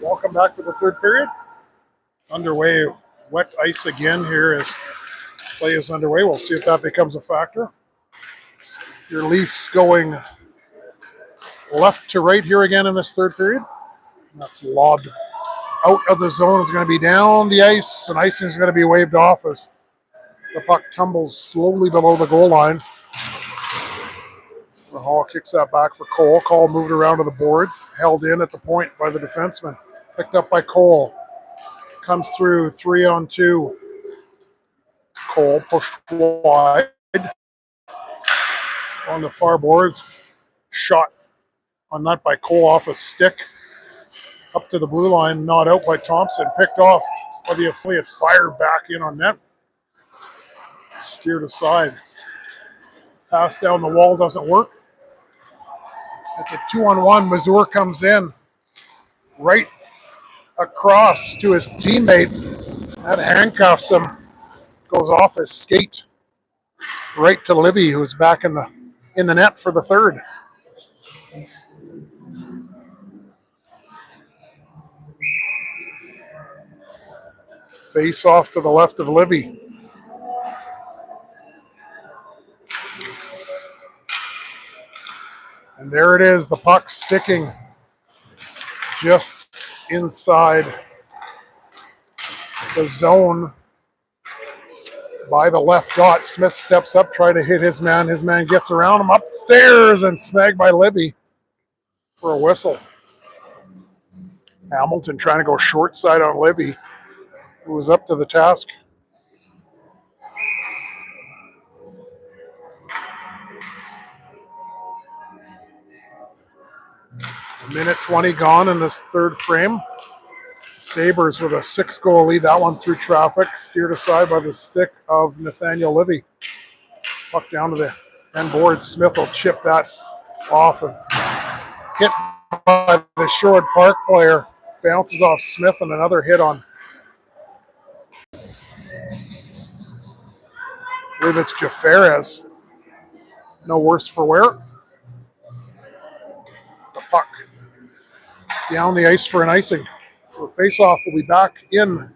Welcome back to the third period. Underway, wet ice again here as play is underway. We'll see if that becomes a factor. Your Leafs going left to right here again in this third period. That's lobbed out of the zone. It's going to be down the ice, and icing is going to be waved off as the puck tumbles slowly below the goal line. The Hall kicks that back for Cole. Cole moved around to the boards, held in at the point by the defenseman. Picked up by Cole. Comes through 3-on-2. Cole pushed wide. On the far boards. Shot on that by Cole off a stick. Up to the blue line, not out by Thompson. Picked off by the affiliate. Fired back in on net. Steered aside. Pass down the wall doesn't work. It's a 2-on-1. Mazur comes in. Right across to his teammate. That handcuffs him. Goes off his skate. Right to Livy, who's back in the net for the third. Face off to the left of Livy. And there it is, the puck sticking just inside the zone by the left dot. Smith steps up, trying to hit his man. His man gets around him upstairs and snagged by Libby for a whistle. Hamilton trying to go short side on Libby, who was up to the task. A minute 20 gone in this third frame. Sabres with a 6-goal lead. That one through traffic, steered aside by the stick of Nathaniel Livy. Puck down to the end board. Smith will chip that off and hit by the Sherwood Park player. Bounces off Smith and another hit on. I believe it's Jafarez. No worse for wear. The puck down the ice for an icing. So face-off will be back in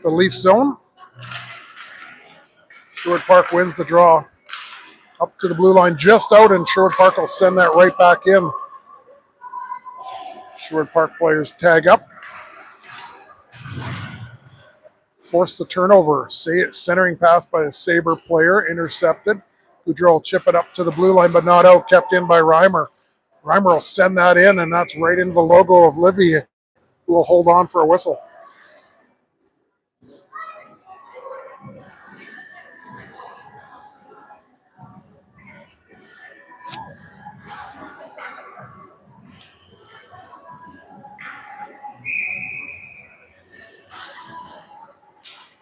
the Leaf zone. Sherwood Park wins the draw. Up to the blue line, just out, and Sherwood Park will send that right back in. Sherwood Park players tag up. Force the turnover. Centering pass by a Sabre player, intercepted. Goudreau will chip it up to the blue line, but not out, kept in by Reimer. Reimer will send that in, and that's right into the logo of Livy, who will hold on for a whistle.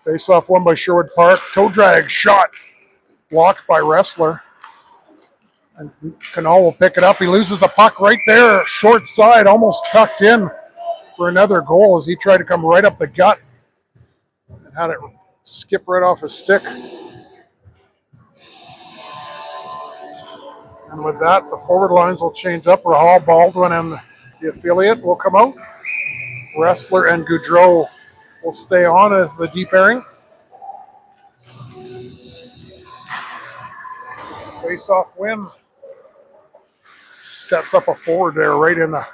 Face-off won by Sherwood Park. Toe drag shot blocked by Ressler. And Canal will pick it up. He loses the puck right there. Short side, almost tucked in for another goal as he tried to come right up the gut and had it skip right off his stick. And with that, the forward lines will change up. Rahal, Baldwin, and the affiliate will come out. Ressler and Goudreau will stay on as the deep pairing. Face-off win. Sets up a forward there right in the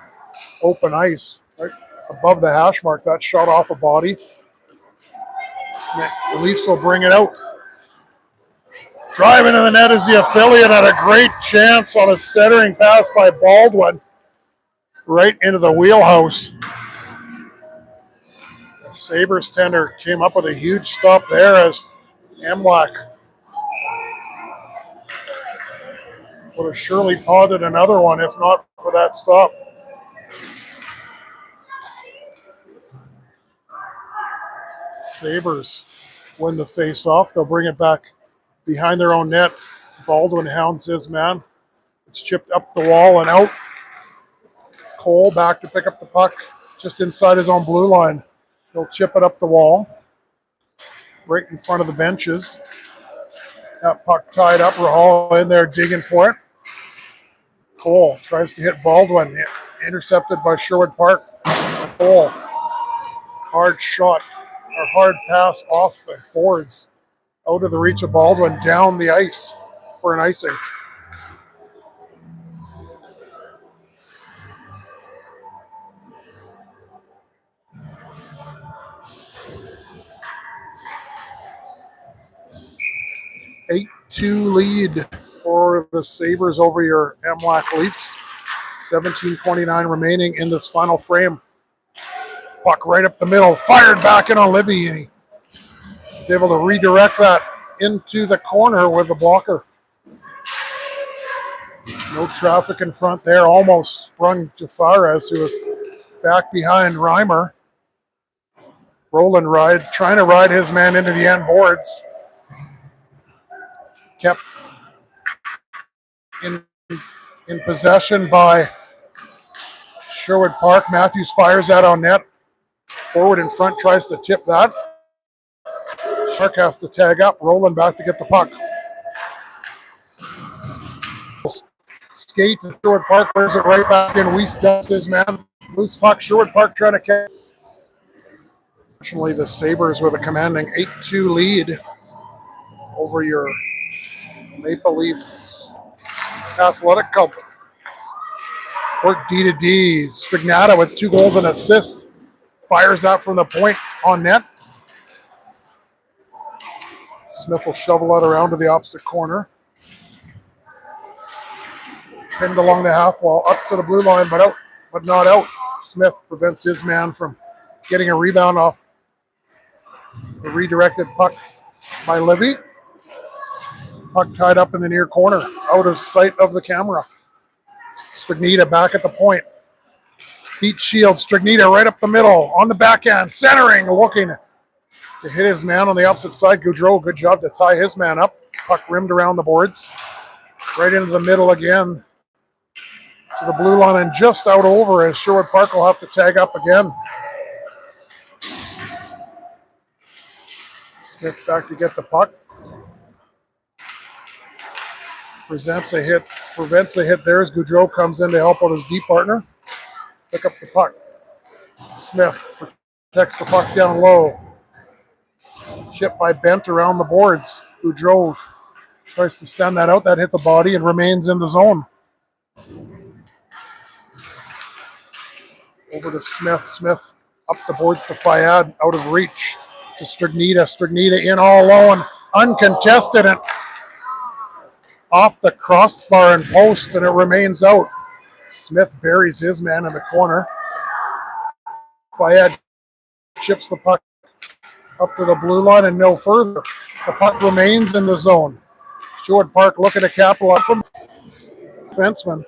open ice, right above the hash marks. That shot off a body. The Leafs will bring it out. Driving to the net is the affiliate. Had a great chance on a centering pass by Baldwin. Right into the wheelhouse. The Sabres tender came up with a huge stop there as MLAC would have surely potted another one if not for that stop. Sabres win the face-off. They'll bring it back behind their own net. Baldwin hounds his man. It's chipped up the wall and out. Cole back to pick up the puck just inside his own blue line. He'll chip it up the wall right in front of the benches. That puck tied up. Rahal in there digging for it. Cole tries to hit Baldwin. Intercepted by Sherwood Park. Goal. Hard shot, or hard pass off the boards, out of the reach of Baldwin, down the ice for an icing. Eight 2 lead for the Sabres over your MLAC Leafs. 17:29 remaining in this final frame. Puck right up the middle, fired back in on Libby, and he's able to redirect that into the corner with the blocker. No traffic in front there, almost sprung Jafares, who was back behind Reimer. Roland trying to ride his man into the end boards. Kept in possession by Sherwood Park. Matthews fires that on net. Forward in front tries to tip that. Shark has to tag up. Roland back to get the puck. Skate to Sherwood Park, brings it right back in. Weiss does his man. Loose puck. Sherwood Park trying to catch. Unfortunately, the Sabres with a commanding 8-2 lead over your Maple Leafs Athletic Club. Work D to D. Strignata with 2 goals and assists. Fires out from the point on net. Smith will shovel it around to the opposite corner. Pinned along the half wall, up to the blue line, but out, but not out. Smith prevents his man from getting a rebound off the redirected puck by Livy. Puck tied up in the near corner, out of sight of the camera. Strignita back at the point. Beat Shield. Strignita right up the middle, on the backhand, centering, looking to hit his man on the opposite side. Goudreau, good job to tie his man up. Puck rimmed around the boards. Right into the middle again. To the blue line and just out over, as Sherwood Park will have to tag up again. Smith back to get the puck. Prevents a hit there as Goudreau comes in to help out his D partner. Pick up the puck. Smith protects the puck down low. Chip by Bent around the boards. Goudreau tries to send that out. That hits the body and remains in the zone. Over to Smith. Smith up the boards to Fayad, out of reach to Strignita. Strignita in all alone, uncontested, and off the crossbar and post, and it remains out. Smith buries his man in the corner. Fayad chips the puck up to the blue line and no further. The puck remains in the zone. Sherwood Park looking to capitalize from defenseman,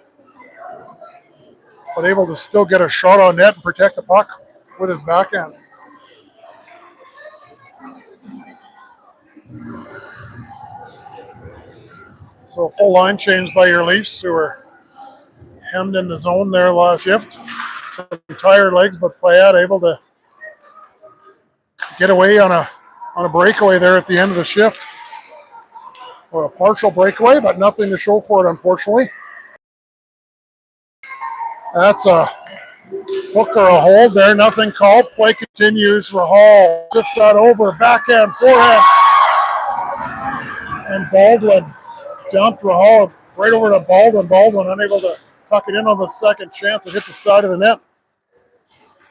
but able to still get a shot on net and protect the puck with his backhand. So a full line change by your Leafs, who were hemmed in the zone there last shift. Some tired legs, but Fayad able to get away on a breakaway there at the end of the shift. Or a partial breakaway, but nothing to show for it, unfortunately. That's a hook or a hold there. Nothing called. Play continues. Rahal shifts that over. Backhand, forehand. And Baldwin dumped Rahal right over to Baldwin. Baldwin unable to tuck it in on the second chance. It hit the side of the net.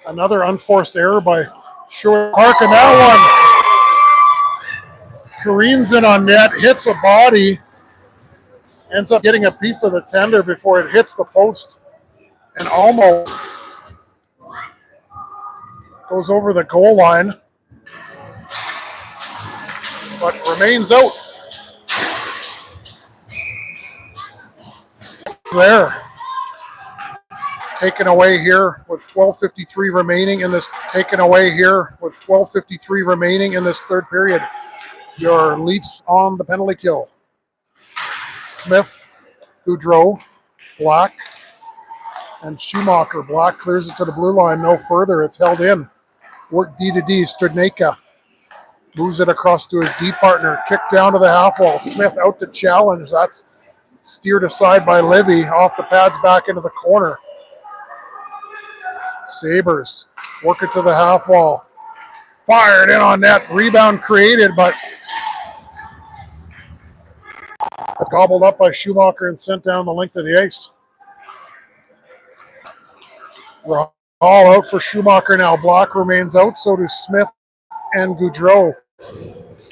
Another unforced error by Sherwood Park. And that one careens in on net, hits a body, ends up getting a piece of the tender before it hits the post. And almost goes over the goal line, but remains out. There. Taken away here with 12:53 remaining in this. Taken away here with 12:53 remaining in this third period. Your Leafs on the penalty kill. Smith, Goudreau, Black, and Schumacher. Black clears it to the blue line, no further. It's held in. Work D to D. Stridnaka moves it across to his D partner. Kick down to the half wall. Smith out to challenge. That's steered aside by Livy. Off the pads back into the corner. Sabres work it to the half wall. Fired in on net. Rebound created, but it's gobbled up by Schumacher and sent down the length of the ice. We're all out for Schumacher now. Block remains out, so do Smith and Goudreau.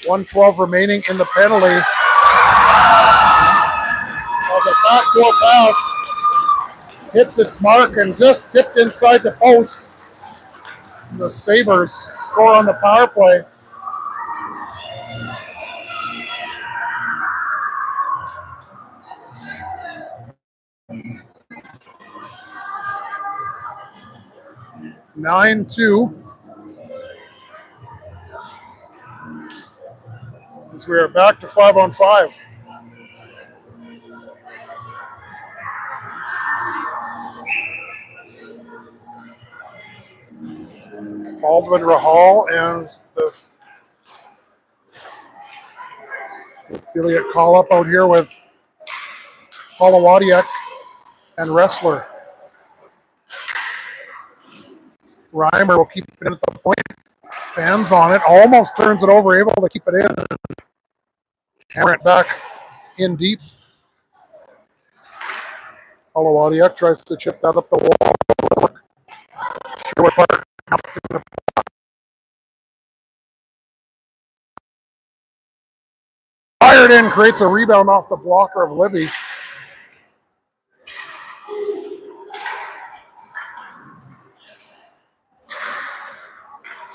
1:12 remaining in the penalty. As a backdoor pass hits its mark and just tipped inside the post. The Sabres score on the power play. (9-2). As we are back to 5-on-5. Baldwin, Rahal, and the affiliate call-up out here with Holowadiak and Ressler. Reimer will keep it in at the point. Fans on it, almost turns it over, able to keep it in. Hammer it back in deep. Holowadiak tries to chip that up the wall. Sherwood Park. Fired in, creates a rebound off the blocker of Livy.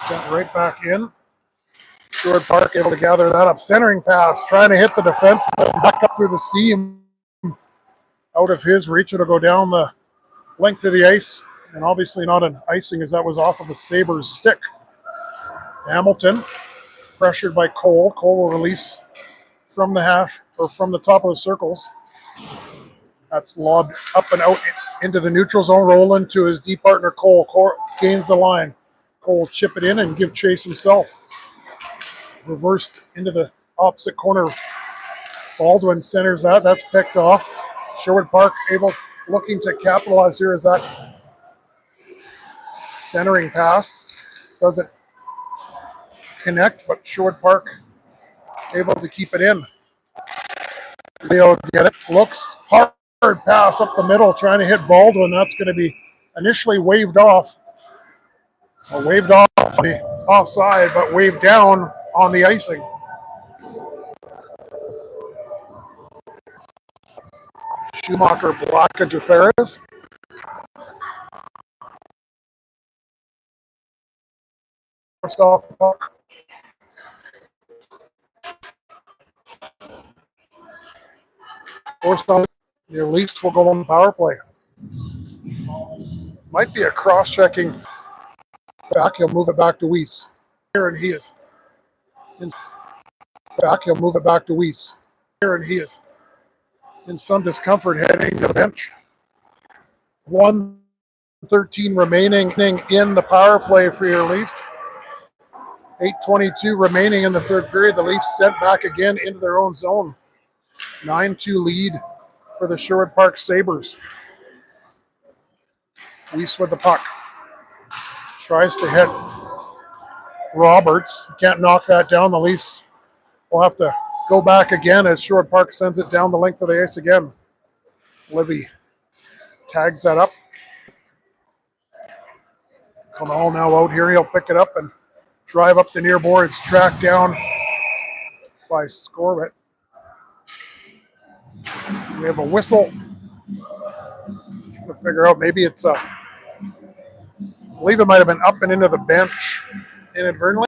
Sent right back in. Sherwood Park able to gather that up. Centering pass, trying to hit the defense, back up through the seam. Out of his reach, it'll go down the length of the ice. And obviously not an icing, as that was off of a Sabres stick. Hamilton, pressured by Cole. Cole will release from the hash, or from the top of the circles. That's lobbed up and out into the neutral zone. Rolling to his deep partner, Cole. Cole gains the line. Cole will chip it in and give chase himself. Reversed into the opposite corner. Baldwin centers that. That's picked off. Sherwood Park looking to capitalize here as that centering pass doesn't connect, but Sherwood Park able to keep it in. They'll get it. Looks hard pass up the middle, trying to hit Baldwin. That's going to be initially waved off. Waved off the offside, but waved down on the icing. Schumacher, Black, and Jafaris. First off the puck. Forced on the Leafs will go on the power play. Might be a cross-checking back. He'll move it back to Weiss. Here, and he is back. He'll move it back to Weiss. Here, and he is in some discomfort heading to the bench. 1:13 remaining in the power play for your Leafs. 8:22 remaining in the third period. The Leafs sent back again into their own zone. 9-2 lead for the Sherwood Park Sabres. Weiss with the puck. Tries to hit Roberts. Can't knock that down. The Leafs will have to go back again as Sherwood Park sends it down the length of the ice again. Livy tags that up. Connell now out here. He'll pick it up and drive up the near boards. Tracked down by Scorbitt. We have a whistle. Trying to figure out, maybe it's I believe it might have been up and into the bench inadvertently.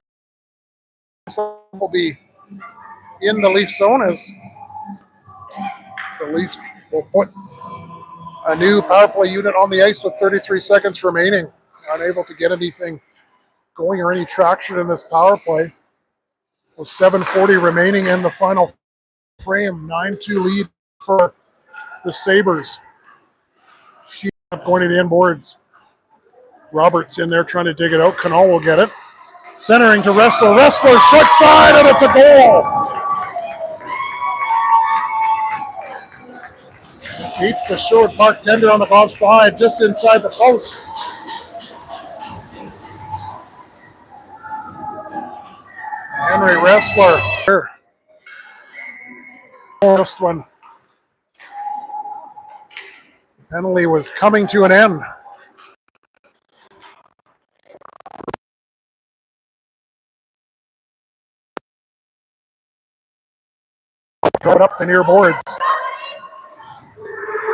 This will be in the Leaf zone as the Leafs will put a new power play unit on the ice with 33 seconds remaining. Unable to get anything going or any traction in this power play. With 7:40 remaining in the final frame. 9-2 lead for the Sabres. She's going to the inboards. Roberts in there trying to dig it out. Cannell will get it. Centering to Ressler. Ressler short side, and it's a goal. Beats the Sherwood Park tender on the offside, just inside the post. Henry Ressler. Just when penalty was coming to an end. Throw it up the near boards.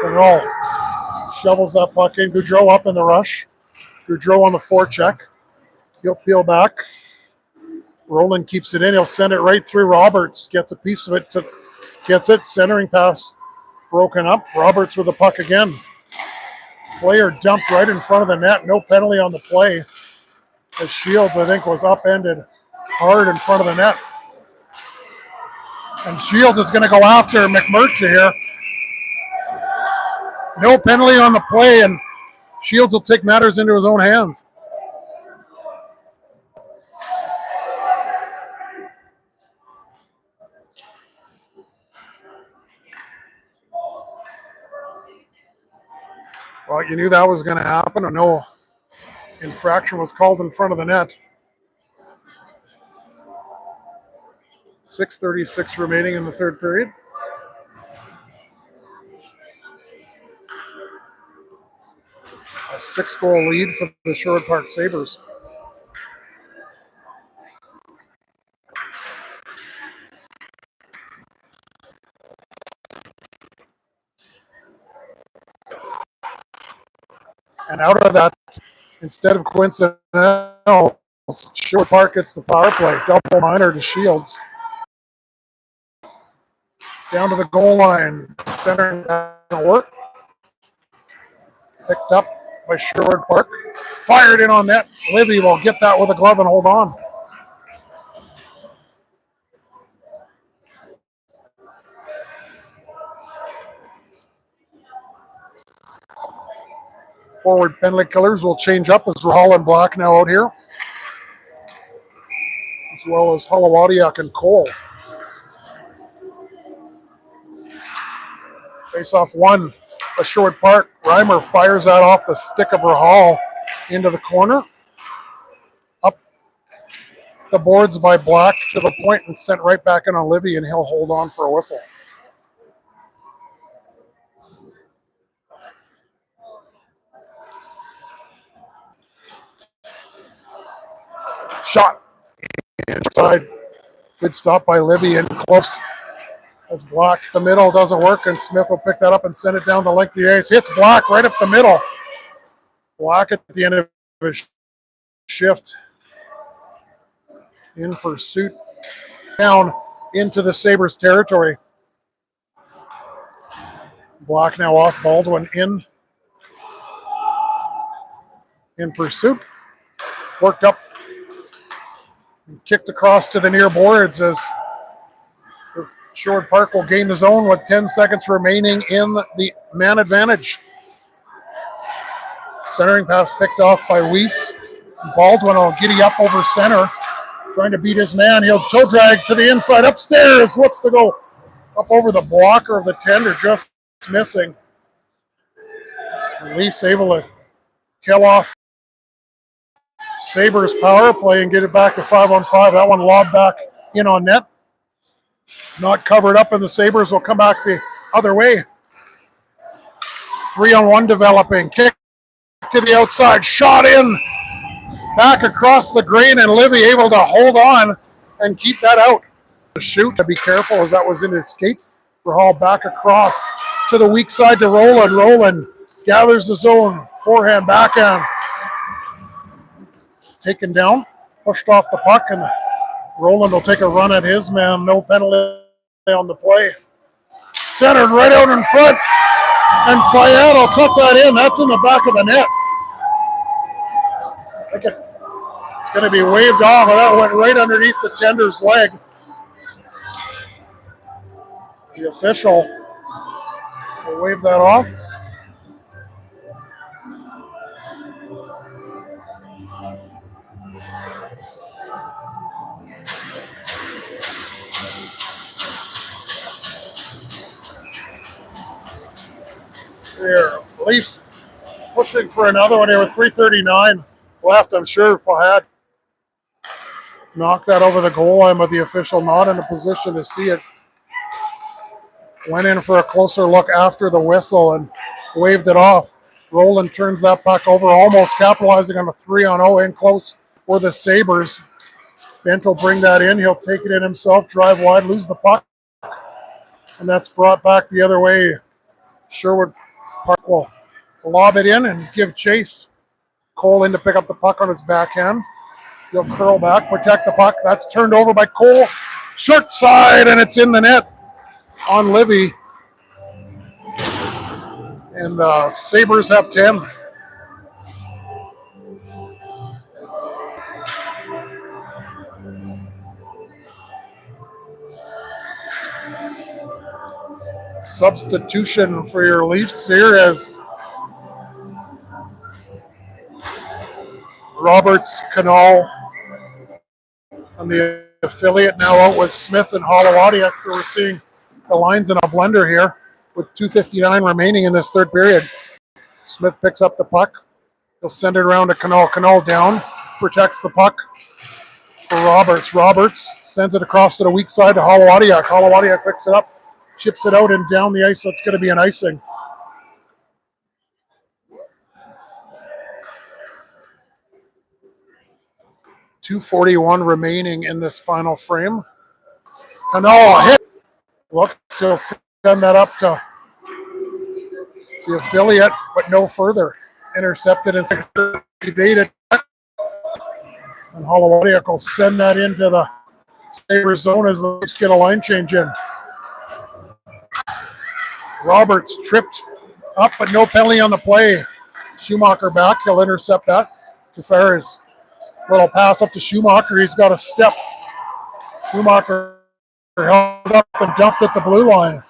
Monroe shovels that puck in. Goudreau up in the rush. Goudreau on the forecheck. He'll peel back. Roland keeps it in. He'll send it right through Roberts. Gets a piece of it. Gets it. Centering pass broken up. Roberts with the puck again. Player dumped right in front of the net. No penalty on the play. As Shields, I think, was upended hard in front of the net. And Shields is going to go after McMurtry here. No penalty on the play, and Shields will take matters into his own hands. Well, you knew that was going to happen. No infraction was called in front of the net. 6:36 remaining in the third period. A 6-goal lead for the Sherwood Park Sabres. And out of that, instead of coincidental, Sherwood Park gets the power play. Double minor to Shields. Down to the goal line. Centering doesn't work. Picked up by Sherwood Park. Fired in on net. Livy will get that with a glove and hold on. Forward penalty killers will change up as Rahal and Black now out here, as well as Holowadiak and Cole. Face off one, a Sherwood Park. Reimer fires that off the stick of Rahal into the corner. Up the boards by Black to the point and sent right back in on Livy, and he'll hold on for a whistle. Shot inside. Good stop by Livy and close as Black. The middle doesn't work, and Smith will pick that up and send it down the length of the ice. Hits Black right up the middle. Black at the end of his shift. In pursuit. Down into the Sabres territory. Black now off. Baldwin in pursuit. Worked up. Kicked across to the near boards as Sherwood Park will gain the zone with 10 seconds remaining in the man advantage. Centering pass picked off by Weiss. Baldwin will giddy up over center, trying to beat his man. He'll toe drag to the inside upstairs. Looks to go up over the blocker of the tender, just missing. Weiss able to kill off Sabres power play and get it back to 5-on-5. That one lobbed back in on net. Not covered up, and the Sabres will come back the other way. 3-on-1 developing. Kick to the outside. Shot in. Back across the grain, and Livy able to hold on and keep that out. The shoot, to be careful as that was in his skates. Rahal back across to the weak side to Roland. Roland gathers the zone. Forehand, backhand. Taken down, pushed off the puck, and Roland will take a run at his man. No penalty on the play. Centered right out in front, and Fayette will cut that in. That's in the back of the net. I think it's going to be waved off, and that went right underneath the tender's leg. The official will wave that off. Here, Leafs pushing for another one here with 3:39 left. I'm sure Fahad Knocked that over the goal line, but the official not in a position to see it. Went in for a closer look after the whistle and waved it off. Roland turns that puck over, almost capitalizing on a 3-on-0 in close for the Sabres. Bent will bring that in. He'll take it in himself, drive wide, lose the puck. And that's brought back the other way. Sherwood Park will lob it in and give chase. Cole in to pick up the puck on his backhand. He'll curl back, protect the puck. That's turned over by Cole. Short side, and it's in the net on Livy. And the Sabres have 10. Substitution for your Leafs here as Roberts, Canal, and the affiliate now out with Smith and Holowadiak. So we're seeing the lines in a blender here with 2:59 remaining in this third period. Smith picks up the puck. He'll send it around to Canal. Canal down, protects the puck for Roberts. Roberts sends it across to the weak side to Holowadiak. Holowadiak picks it up, chips it out and down the ice, so it's going to be an icing. .241 remaining in this final frame. Canal hit. Look, he'll send that up to the affiliate, but no further. It's intercepted and evaded. And Holowadiak will send that into the Sabres zone as the Leafs get a line change in. Roberts tripped up, but no penalty on the play. Schumacher back. He'll intercept that. Tefera's little pass up to Schumacher. He's got a step. Schumacher held up and dumped at the blue line.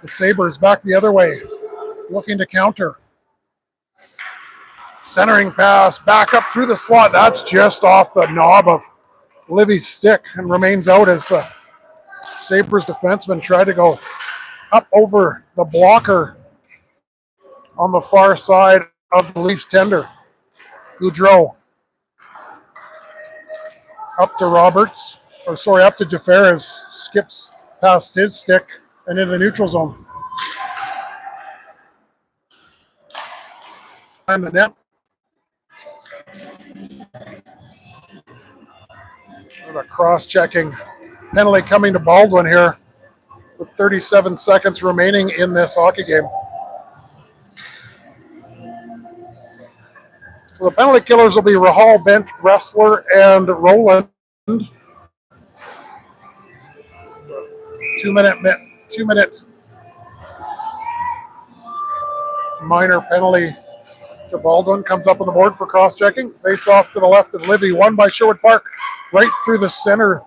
The Sabres back the other way, looking to counter. Centering pass back up through the slot. That's just off the knob of Livy's stick and remains out as the Sabres defenseman tried to go up over the blocker on the far side of the Leafs tender. Goudreau up to Roberts, up to Jafar as skips past his stick and into the neutral zone. And the net. A cross-checking penalty coming to Baldwin here with 37 seconds remaining in this hockey game. So the penalty killers will be Rahal, Bent, Wrestler, and Roland. 2 minute minor penalty to Baldwin. Comes up on the board for cross-checking. Face off to the left of Livy. Won by Sherwood Park. Right through the center.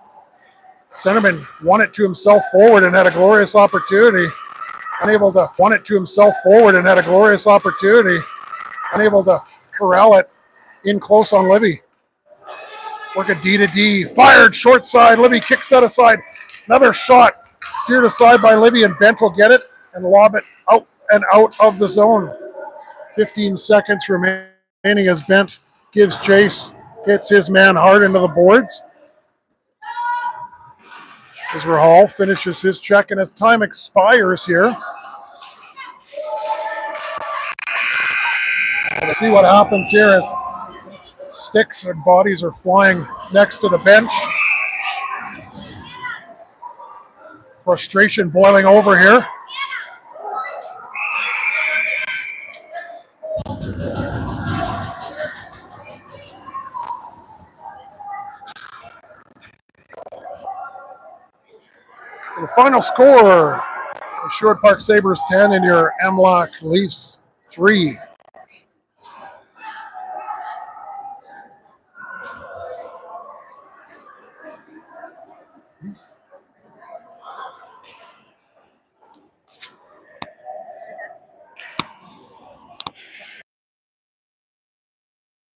Centerman won it to himself forward and had a glorious opportunity. Unable to corral it in close on Livy. Work a D to D. Fired short side. Livy kicks that aside. Another shot. Steered aside by Livy, and Bent will get it and lob it out and out of the zone. 15 seconds remaining as Bent gives chase. Hits his man hard into the boards. As Rahal finishes his check and as time expires here. We'll see what happens here as sticks and bodies are flying next to the bench. Frustration boiling over here. So the final score, the Sherwood Park Sabres 10 and your MLAC Leafs 3.